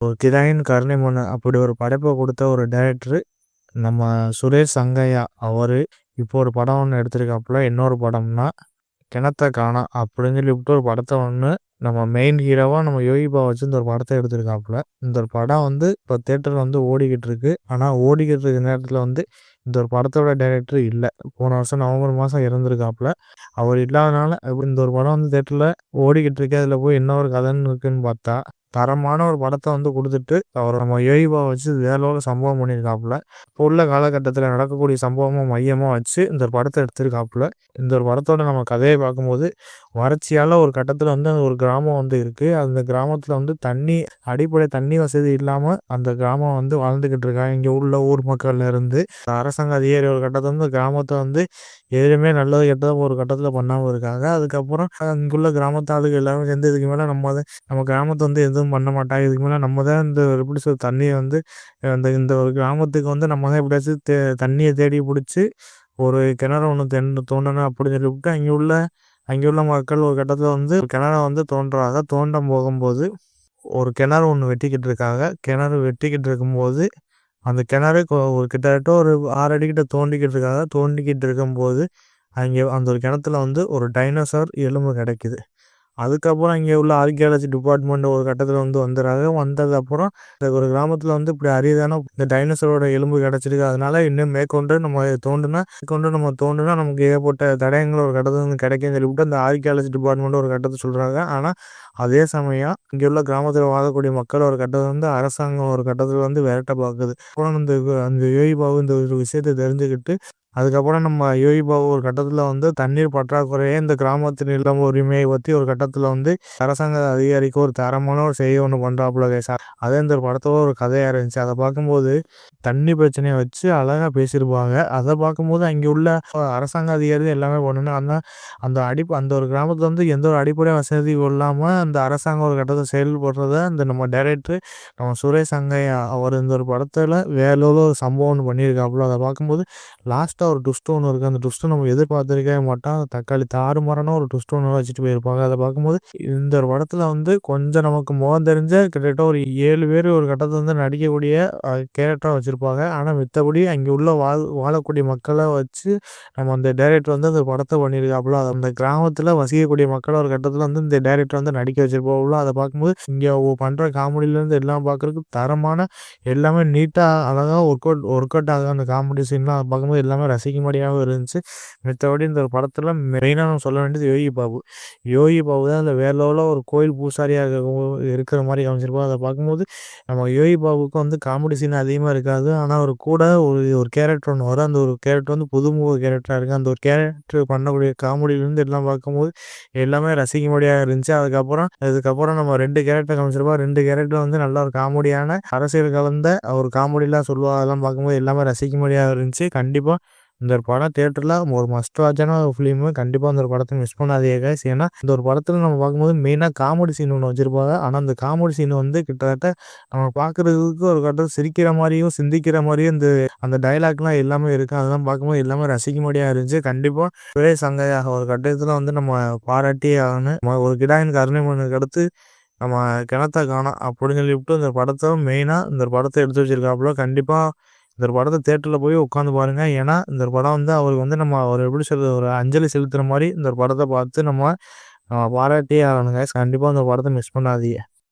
ஒரு கிராயின் கருணை மனு அப்படி ஒரு படைப்ப குடுத்த ஒரு டைரக்டரு நம்ம சுரேஷ் சங்கையா. அவரு இப்போ ஒரு படம் ஒண்ணு எடுத்திருக்காப்புல. இன்னொரு படம்னா கிணத்த காணோம் அப்படின்னு சொல்லிப்புட்டு ஒரு படத்த ஒண்ணு நம்ம மெயின் ஹீரோவா நம்ம யோகி பாபு வச்சு இந்த ஒரு படத்த எடுத்திருக்காப்புல. இந்த ஒரு படம் இப்போ தியேட்டர்ல ஓடிக்கிட்டு இருக்கு. ஆனா ஓடிக்கிட்டு இருக்க நேரத்துல இந்த ஒரு படத்தோட டைரக்டர் இல்ல. போன வருஷம் நவம்பர் மாசம் இறந்திருக்காப்புல. அவர் இல்லாதனால இந்த ஒரு படம் தியேட்டர்ல ஓடிக்கிட்டு இருக்கு. அதுல போய் என்ன ஒரு கதைன்னு இருக்குன்னு பார்த்தா, தரமான ஒரு படத்த குடுத்துட்டு, அவர் நம்ம யோகி பாபு வச்சு வேற லெவல்ல சம்பவம் பண்ணியிருக்காப்புல. இப்போ உள்ள காலகட்டத்துல நடக்கக்கூடிய சம்பவமா மையமா வச்சு இந்த ஒரு படத்த எடுத்திருக்காப்புல. இந்த ஒரு படத்தோட நம்ம கதைய பார்க்கும்போது, வறட்சியால ஒரு கட்டத்துல ஒரு கிராமம் இருக்கு. அந்த கிராமத்துல அடிப்படை தண்ணி வசதி இல்லாம அந்த கிராமம் வாழ்ந்துகிட்டு இருக்காங்க. இங்க உள்ள ஊர் மக்கள்ல இருந்து அரசாங்க அதிகாரி ஒரு கட்டத்துல கிராமத்த எதுவுமே நல்லது கெட்டதோ ஒரு கட்டத்துல பண்ணாம இருக்காங்க. அதுக்கப்புறம் இங்குள்ள கிராமத்து ஆளுங்க எல்லாரும் சேர்ந்து இதுக்கு மேல நம்ம கிராமத்த எதுவும் பண்ண மாட்டாங்க. இதுக்கு மேல நம்ம தான் இந்த எப்படி சொல்றது தண்ணிய இந்த ஒரு கிராமத்துக்கு நம்ம தான் எப்படியாச்சும் தண்ணிய தேடி புடிச்சு ஒரு கிணறு ஒண்ணு தோண்டணும் அப்படின்னு சொல்லிவிட்டு அங்கே உள்ள மக்கள் ஒரு கட்டத்துல கிணற தோண்டுறாங்க. தோண்டம் போகும்போது ஒரு கிணறு ஒண்ணு வெட்டிக்கிட்டு இருக்காங்க. கிணறு வெட்டிக்கிட்டு இருக்கும்போது அந்த கிணறு ஒரு கிட்டத்தட்ட ஒரு 6 அடி கிட்ட தோண்டிக்கிட்டு இருக்காங்க. தோண்டிக்கிட்டு இருக்கும்போது அங்கே அந்த ஒரு கிணத்துல ஒரு டைனோசர் எலும்பு கிடைக்குது. அதுக்கப்புறம் இங்கே உள்ள ஆர்கியாலஜி டிபார்ட்மெண்ட் ஒரு கட்டத்தில் வந்துடுறாங்க. வந்ததுக்கப்புறம் இந்த ஒரு கிராமத்தில் இப்படி அரிதான இந்த டைனோசரோட எலும்பு கிடச்சிருக்கு. அதனால இன்னும் மேற்கொண்டு நம்ம தோண்டுனா நமக்கு ஏகப்பட்ட தடயங்கள் ஒரு கட்டத்தில் கிடைக்குன்னு சொல்லிவிட்டு அந்த ஆர்கியாலஜி டிபார்ட்மெண்ட் ஒரு கட்டத்தை சொல்கிறாங்க. ஆனால் அதே சமயம் இங்கே உள்ள கிராமத்தில் வாழக்கூடிய மக்கள் ஒரு கட்டத்தில் அரசாங்கம் ஒரு கட்டத்தில் விரட்ட பார்க்குது. அப்புறம் அந்த யோகி பாபு இந்த ஒரு விஷயத்தை தெரிஞ்சுக்கிட்டு அதுக்கப்புறம் நம்ம யோகி பாபு ஒரு கட்டத்தில் தண்ணீர் பற்றாக்குறையே இந்த கிராமத்தின் நிலம் உரிமையை பற்றி ஒரு கட்டத்தில் அரசாங்க அதிகாரிக்கு ஒரு தரமான ஒரு செய்தி ஒன்று பண்ணுறாப்புல கேசா. அதே இந்த படத்தோட ஒரு கதையாக இருந்துச்சு. அதை பார்க்கும்போது தண்ணி பிரச்சனையை வச்சு அழகாக பேசியிருப்பாங்க. அதை பார்க்கும்போது அங்கே உள்ள அரசாங்க அதிகாரி எல்லாமே பண்ணணும். அந்த ஒரு கிராமத்தில் எந்த ஒரு அடிப்படை வசதி இல்லாமல் அந்த அரசாங்கம் ஒரு கட்டத்தை செயல்படுறத நம்ம டைரக்டர் நம்ம சுரேஷ் சங்கையா அவர் இந்த ஒரு படத்தில் வேற ஒரு சம்பவம் ஒன்று பண்ணியிருக்காப்புல. அதை பார்க்கும்போது லாஸ்ட்டாக ஒரு ட்விஸ்ட் ஒன்று இருக்குது. அந்த ட்விஸ்ட்டை நம்ம எதிர்பார்த்துருக்கவே மாட்டோம். தக்காளி தாறுமாறான ஒரு ட்விஸ்ட் ஒன்று வச்சுட்டு போயிருப்பாங்க. அதை பார்க்கும்போது இந்த ஒரு படத்தில் கொஞ்சம் நமக்கு முகம் தெரிஞ்ச கிட்டத்தட்ட ஒரு 7 பேர் ஒரு கட்டத்தில் நடிக்கக்கூடிய கேரக்டராக வச்சுருப்பாங்க. ஆனால் மித்தபடி அங்கே உள்ள வாழக்கூடிய மக்களை வச்சு நம்ம அந்த டைரக்டர் அந்த படத்தை பண்ணியிருக்காப்புல. அந்த கிராமத்தில் வசிக்கக்கூடிய மக்களை ஒரு கட்டத்தில் இந்த டைரக்டர் நடிக்க வச்சிருப்பாப்புல. அதை பார்க்கும்போது இங்கே பண்ணுற காமெடியிலேருந்து எல்லாம் பார்க்குறதுக்கு தரமான எல்லாமே நீட்டாக அழகாக ஒர்க் அவுட் ஆகுது. அந்த காமெடி சீன்லாம் அதை பார்க்கும்போது எல்லாமே ரசிக்கும்படியாகவும் இருந்துச்சு. மித்தபடி இந்த ஒரு படத்தில் மெயினாக நம்ம சொல்ல வேண்டியது யோகி பாபு. யோகி பாபு தான் அந்த வேற லெவலில் ஒரு கோயில் பூசாரியாக இருக்கிற மாதிரி காமிச்சிருப்போம். அதை பார்க்கும்போது நம்ம யோகி பாபுக்கு காமெடி சீன் அதிகமாக இருக்காது. ஆனால் அவர் கூட ஒரு கேரக்டர் ஒன்று வரும். அந்த ஒரு கேரக்டர் புதுமுக கேரக்டராக இருக்குது. அந்த ஒரு கேரக்டர் பண்ணக்கூடிய காமெடியிலேருந்து எல்லாம் பார்க்கும்போது எல்லாமே ரசிக்கும்படியாக இருந்துச்சு. அதுக்கப்புறம் நம்ம 2 கேரக்டர் காமிச்சிருப்போம். 2 கேரக்டர் நல்ல ஒரு காமெடியான அரசியல் கலந்த ஒரு காமெடிலாம் சொல்லுவாங்க. அதெல்லாம் பார்க்கும்போது எல்லாமே ரசிக்கும்படியாக இருந்துச்சு. கண்டிப்பாக இந்த ஒரு படம் தியேட்டரில் ஒரு மஸ்ட் வாட்சான ஒரு ஃபிலிமு. கண்டிப்பாக அந்த ஒரு படத்தை மிஸ் பண்ணாதீங்க கைஸ். ஏன்னா இந்த ஒரு படத்தில் நம்ம பார்க்கும்போது மெயினாக காமெடி சீன் ஒன்று வச்சுருப்பாங்க. ஆனால் அந்த காமெடி சீன் கிட்டத்தட்ட நம்ம பார்க்குறதுக்கு ஒரு கட்டத்தில் சிரிக்கிற மாதிரியும் சிந்திக்கிற மாதிரியும் அந்த டைலாக்லாம் எல்லாமே இருக்குது. அதெல்லாம் பார்க்கும்போது எல்லாமே ரசிக்கும்படியாக இருந்துச்சு. கண்டிப்பாக சுரேஷ் சங்கையா ஒரு கட்டத்தில் நம்ம பாராட்டியே ஆகணும். ஒரு கிடாயின் கருணை மனுக்கு அடுத்து நம்ம கிணத்த காணோம் அப்படின்னு சொல்லிவிட்டு இந்த படத்தை மெயினாக இந்த படத்தை எடுத்து வச்சிருக்காப்புல. கண்டிப்பாக இந்த படத்தை தியேட்டரில் போய் உட்காந்து பாருங்க. ஏன்னா இந்த படம் அவருக்கு நம்ம ஒரு எப்படி சொல்றது ஒரு அஞ்சலி செலுத்துகிற மாதிரி இந்த படத்தை பார்த்து நம்ம பாராட்டியே ஆகணுங்க. கண்டிப்பாக இந்த படத்தை மிஸ் பண்ணாதீங்க.